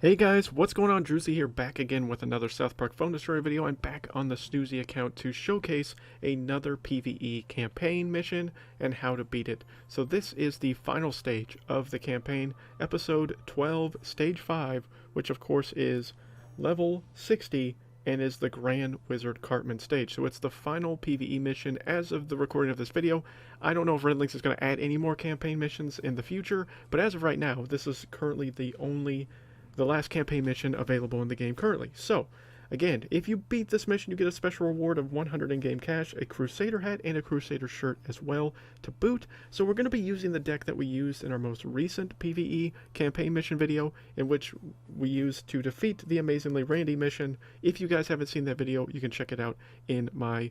Hey guys, what's going on? Druzy here, back again with another South Park Phone Destroyer video. I'm back on the Snoozy account to showcase another PvE campaign mission and how to beat it. So this is the final stage of the campaign, episode 12, stage 5, which of course is level 60 and is the Grand Wizard Cartman stage. So it's the final PvE mission as of the recording of this video. I don't know if Red Links is going to add any more campaign missions in the future, but as of right now, this is currently the last campaign mission available in the game currently. So, again, if you beat this mission, you get a special reward of 100 in-game cash, a Crusader hat, and a Crusader shirt as well to boot. So we're going to be using the deck that we used in our most recent PvE campaign mission video, in which we used to defeat the Amazingly Randy mission. If you guys haven't seen that video, you can check it out in my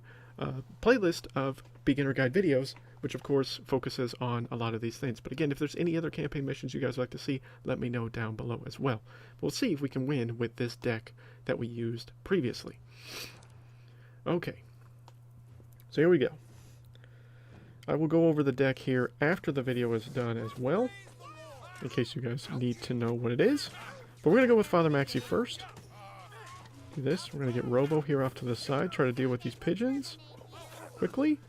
playlist of beginner guide videos, which of course focuses on a lot of these things. But again, if there's any other campaign missions you guys would like to see, let me know down below as well. We'll see if we can win with this deck that we used previously. Okay, so here we go. I will go over the deck here after the video is done as well, in case you guys need to know what it is. But we're going to go with Father Maxi first. Do this. We're going to get Robo here off to the side, try to deal with these pigeons quickly.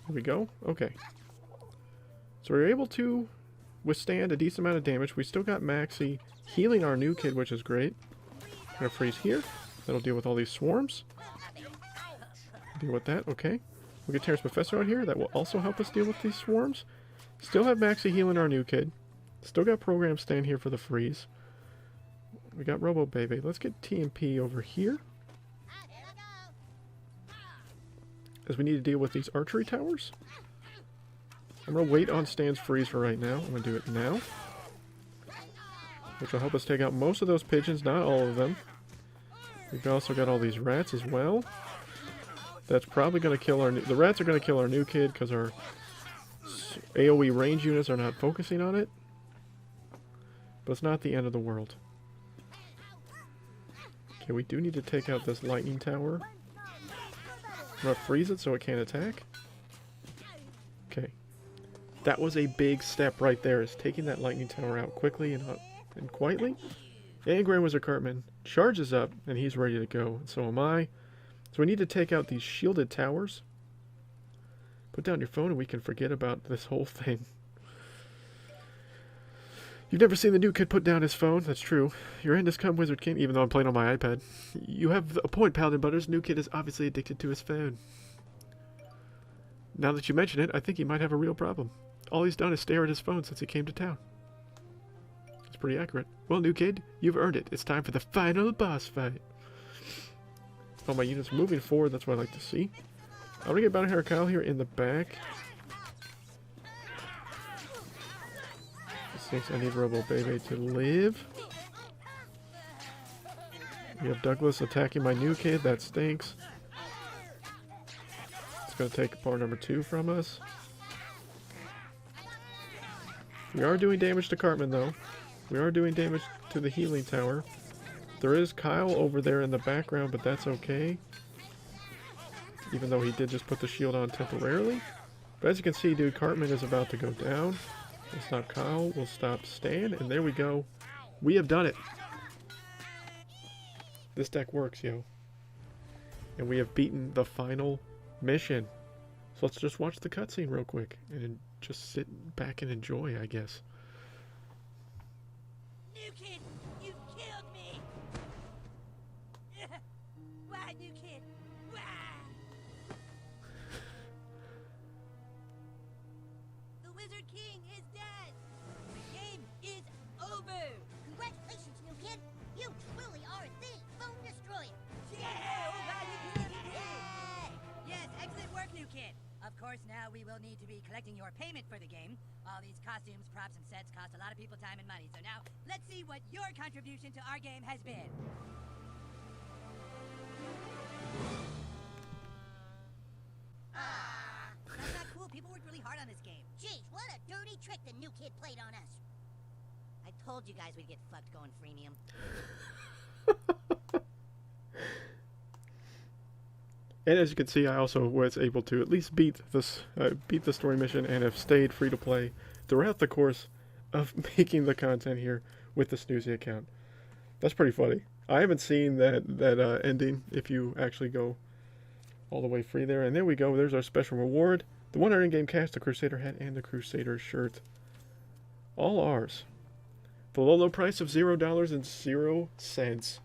Here we go. Okay. So we were able to withstand a decent amount of damage. We still got Maxi healing our new kid, which is great. I'm going to freeze here. That'll deal with all these swarms. Deal with that. Okay. We get Terrence Professor out here. That will also help us deal with these swarms. Still have Maxi healing our new kid. Still got Program staying here for the freeze. We got Robo Baby. Let's get TMP over here, as we need to deal with these archery towers. I'm going to wait on Stan's freeze for right now. I'm going to do it now, which will help us take out most of those pigeons, not all of them. We've also got all these rats as well. That's probably going to kill our... The rats are going to kill our new kid because our AoE range units are not focusing on it. But it's not the end of the world. Okay, we do need to take out this lightning tower. I'm going to freeze it so it can't attack. Okay. That was a big step right there, is taking that lightning tower out quickly and quietly. And Grand Wizard Cartman charges up, and he's ready to go. And so am I. So we need to take out these shielded towers. Put down your phone and we can forget about this whole thing. You've never seen the new kid put down his phone? That's true. Your end has come, Wizard King, even though I'm playing on my iPad. You have a point, Paladin Butters. New kid is obviously addicted to his phone. Now that you mention it, I think he might have a real problem. All he's done is stare at his phone since he came to town. That's pretty accurate. Well, new kid, you've earned it. It's time for the final boss fight. Oh, my unit's moving forward. That's what I like to see. I'm going to get Bounty Hunter Kyle here in the back. I need Robo Baby to live. We have Douglas attacking my new kid. That stinks. It's going to take bar number 2 from us. We are doing damage to Cartman, though. We are doing damage to the healing tower. There is Kyle over there in the background, but that's okay. Even though he did just put the shield on temporarily. But as you can see, dude, Cartman is about to go down. We'll stop Kyle, we'll stop Stan, and there we go. We have done it. This deck works, yo. And we have beaten the final mission. So let's just watch the cutscene real quick and just sit back and enjoy, I guess. New kid, you killed me! Why, new kid? Why? The Wizard King is dead! The game is over! Congratulations, new kid! You truly are the phone destroyer! Yes, excellent work, new kid! Of course, now we will need to be collecting your payment for the game. All these costumes, props, and sets cost a lot of people time and money. So now, let's see what your contribution to our game has been. That's not cool. People worked really hard on this game. Jeez, what a dirty trick the new kid played on us! I told you guys we'd get fucked going freemium. And as you can see, I also was able to at least beat the story mission and have stayed free to play throughout the course of making the content here with the Snoozy account. That's pretty funny. I haven't seen that ending if you actually go all the way free there. And there we go. There's our special reward. The 100 in-game cash, the Crusader hat, and the Crusader shirt. All ours. For the low price of $0.00.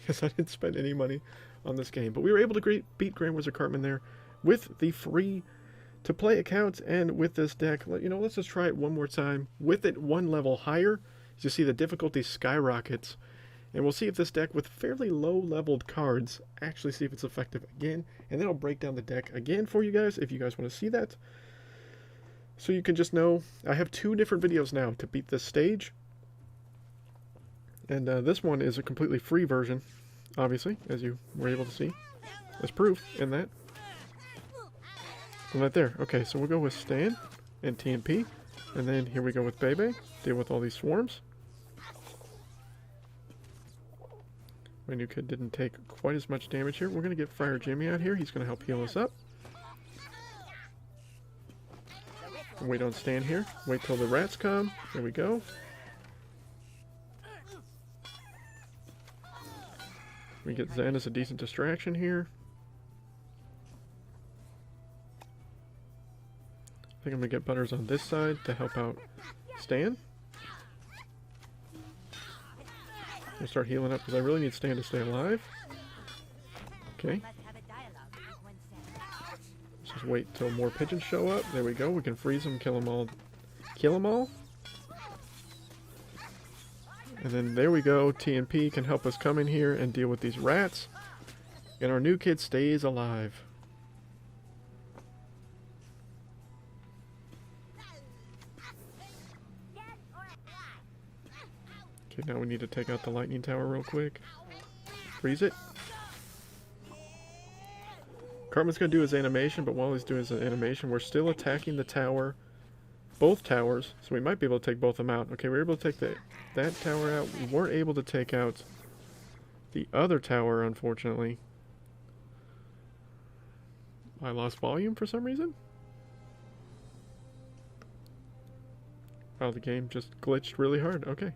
Because I didn't spend any money on this game. But we were able to beat Grand Wizard Cartman there with the free-to-play account and with this deck. Let's just try it one more time. With it one level higher, as you see, the difficulty skyrockets. And we'll see if this deck with fairly low-leveled cards actually see if it's effective again. And then I'll break down the deck again for you guys if you guys want to see that. So you can just know I have 2 different videos now to beat this stage. And this one is a completely free version, obviously, as you were able to see. There's proof in that. And right there. Okay, so we'll go with Stan and TMP. And then here we go with Bebe. Deal with all these swarms. My new kid didn't take quite as much damage here. We're going to get Friar Jimmy out here. He's going to help heal us up. Wait on Stan here. Wait till the rats come. There we go. We get Zen as a decent distraction here. I think I'm going to get Butters on this side to help out Stan. I'm going to start healing up because I really need Stan to stay alive. Okay. Let's just wait till more pigeons show up. There we go. We can freeze them, kill them all. Kill them all. And then there we go. TNP can help us come in here and deal with these rats. And our new kid stays alive. Okay, now we need to take out the lightning tower real quick. Freeze it. Cartman's going to do his animation, but while he's doing his animation, we're still attacking the tower. Both towers, so we might be able to take both of them out. Okay, we were able to take that tower out. We weren't able to take out the other tower, unfortunately. I lost volume for some reason. Oh, the game just glitched really hard. Okay.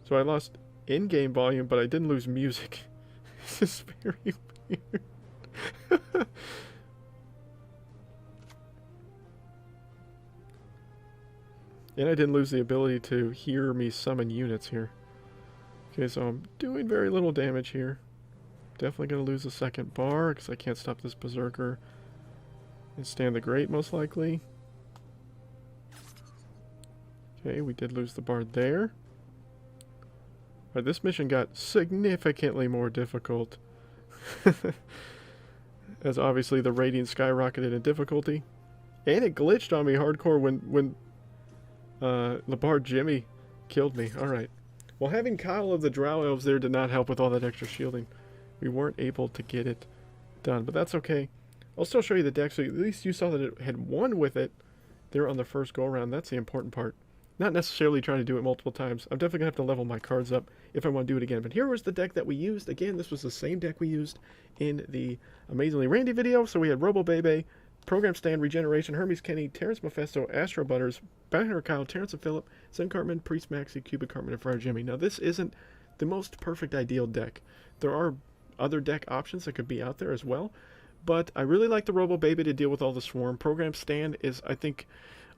So I lost in-game volume, but I didn't lose music. This is very weird. And I didn't lose the ability to hear me summon units here. Okay, so I'm doing very little damage here. Definitely going to lose the second bar because I can't stop this Berserker and Stan the Great most likely. Okay, we did lose the bar there. Alright, this mission got significantly more difficult. As obviously the rating skyrocketed in difficulty. And it glitched on me hardcore when Labar Jimmy killed me. Alright. Well, having Kyle of the Drow Elves there did not help with all that extra shielding. We weren't able to get it done, but that's okay. I'll still show you the deck, so at least you saw that it had won with it there on the first go-around. That's the important part. Not necessarily trying to do it multiple times. I'm definitely going to have to level my cards up if I want to do it again. But here was the deck that we used. Again, this was the same deck we used in the Amazingly Randy video. So we had Robo Bebe, Program Stand, Regeneration, Hermes Kenny, Terrence Mephisto, Astro Butters, Banner Kyle, Terrence and Phillip, Zen Cartman, Priest Maxi, Cubic Cartman, and Friar Jimmy. Now this isn't the most perfect ideal deck. There are other deck options that could be out there as well. But I really like the Robo Baby to deal with all the swarm. Program Stand is, I think,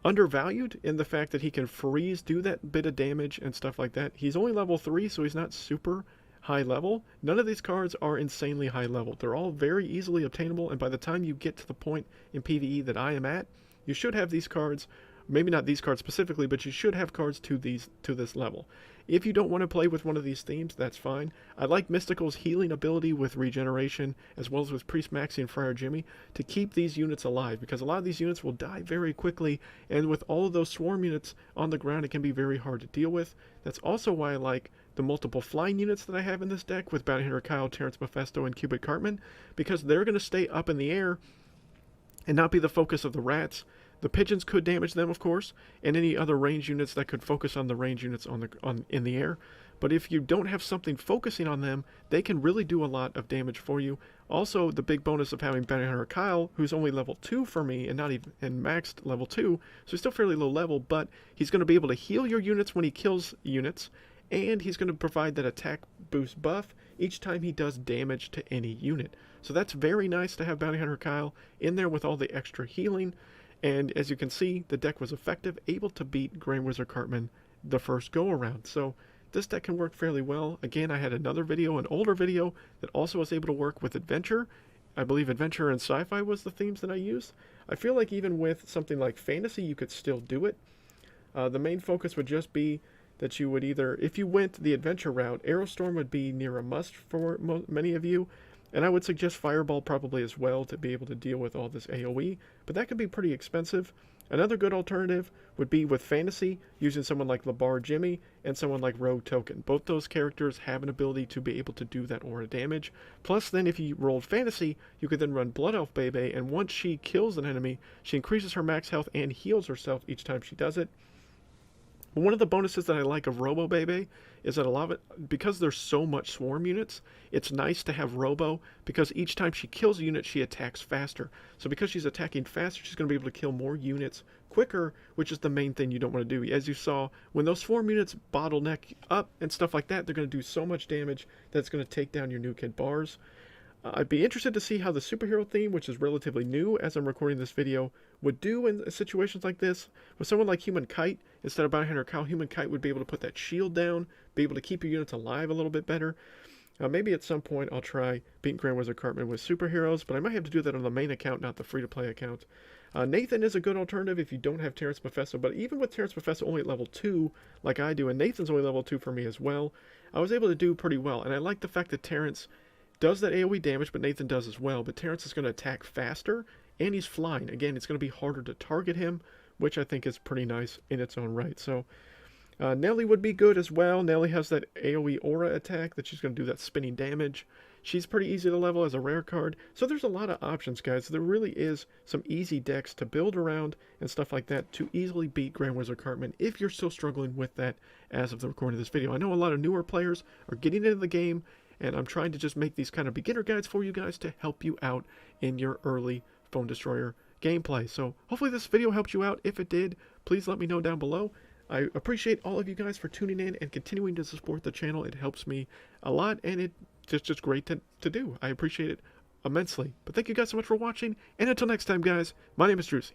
undervalued in the fact that he can freeze, do that bit of damage and stuff like that. He's only level 3, so he's not super high level. None of these cards are insanely high level. They're all very easily obtainable, and by the time you get to the point in PvE that I am at, you should have these cards. Maybe not these cards specifically, but you should have cards to this level. If you don't want to play with one of these themes, that's fine. I like Mystical's healing ability with regeneration, as well as with Priest Maxi and Friar Jimmy, to keep these units alive, because a lot of these units will die very quickly, and with all of those swarm units on the ground, it can be very hard to deal with. That's also why I like the multiple flying units that I have in this deck with Bounty Hunter Kyle, Terrence Mephisto, and Cubic Cartman, because they're going to stay up in the air and not be the focus of the rats. The pigeons could damage them, of course, and any other range units that could focus on the range units in the air. But if you don't have something focusing on them, they can really do a lot of damage for you. Also, the big bonus of having Bounty Hunter Kyle, who's only level 2 for me, and not even maxed level 2, so he's still fairly low level, but he's going to be able to heal your units when he kills units, and he's going to provide that attack boost buff each time he does damage to any unit. So that's very nice to have Bounty Hunter Kyle in there with all the extra healing. And as you can see, the deck was effective, able to beat Grand Wizard Cartman the first go around. So this deck can work fairly well. Again, I had another video, an older video, that also was able to work with Adventure. I believe Adventure and Sci-Fi was the themes that I used. I feel like even with something like Fantasy, you could still do it. The main focus would just be that you would either, if you went the Adventure route, Aerostorm would be near a must for many of you. And I would suggest Fireball probably as well to be able to deal with all this AoE, but that could be pretty expensive. Another good alternative would be with Fantasy, using someone like Labar Jimmy and someone like Rogue Token. Both those characters have an ability to be able to do that aura damage. Plus then if you rolled Fantasy, you could then run Blood Elf Bebe, and once she kills an enemy, she increases her max health and heals herself each time she does it. One of the bonuses that I like of Robo Bebe is that a lot of it, because there's so much swarm units, it's nice to have Robo, because each time she kills a unit, she attacks faster. So because she's attacking faster, she's going to be able to kill more units quicker, which is the main thing you don't want to do. As you saw, when those swarm units bottleneck up and stuff like that, they're going to do so much damage that it's going to take down your new kid bars. I'd be interested to see how the superhero theme, which is relatively new as I'm recording this video, would do in situations like this. With someone like Human Kite, instead of Bounty Hunter Kyle, Human Kite would be able to put that shield down, be able to keep your units alive a little bit better. Maybe at some point I'll try beating Grand Wizard Cartman with superheroes, but I might have to do that on the main account, not the free-to-play account. Nathan is a good alternative if you don't have Terrence Mephisto, but even with Terrence Mephisto only at level 2, like I do, and Nathan's only level 2 for me as well, I was able to do pretty well. And I like the fact that Terrence does that AoE damage, but Nathan does as well. But Terrence is going to attack faster, and he's flying. Again, it's going to be harder to target him, which I think is pretty nice in its own right. So Nelly would be good as well. Nelly has that AoE aura attack that she's going to do that spinning damage. She's pretty easy to level as a rare card. So there's a lot of options, guys. There really is some easy decks to build around and stuff like that to easily beat Grand Wizard Cartman if you're still struggling with that as of the recording of this video. I know a lot of newer players are getting into the game, and I'm trying to just make these kind of beginner guides for you guys to help you out in your early Phone Destroyer gameplay. So hopefully this video helped you out. If it did, please let me know down below. I appreciate all of you guys for tuning in and continuing to support the channel. It helps me a lot, and it's just great to do. I appreciate it immensely. But thank you guys so much for watching, and until next time, guys, my name is Drusy.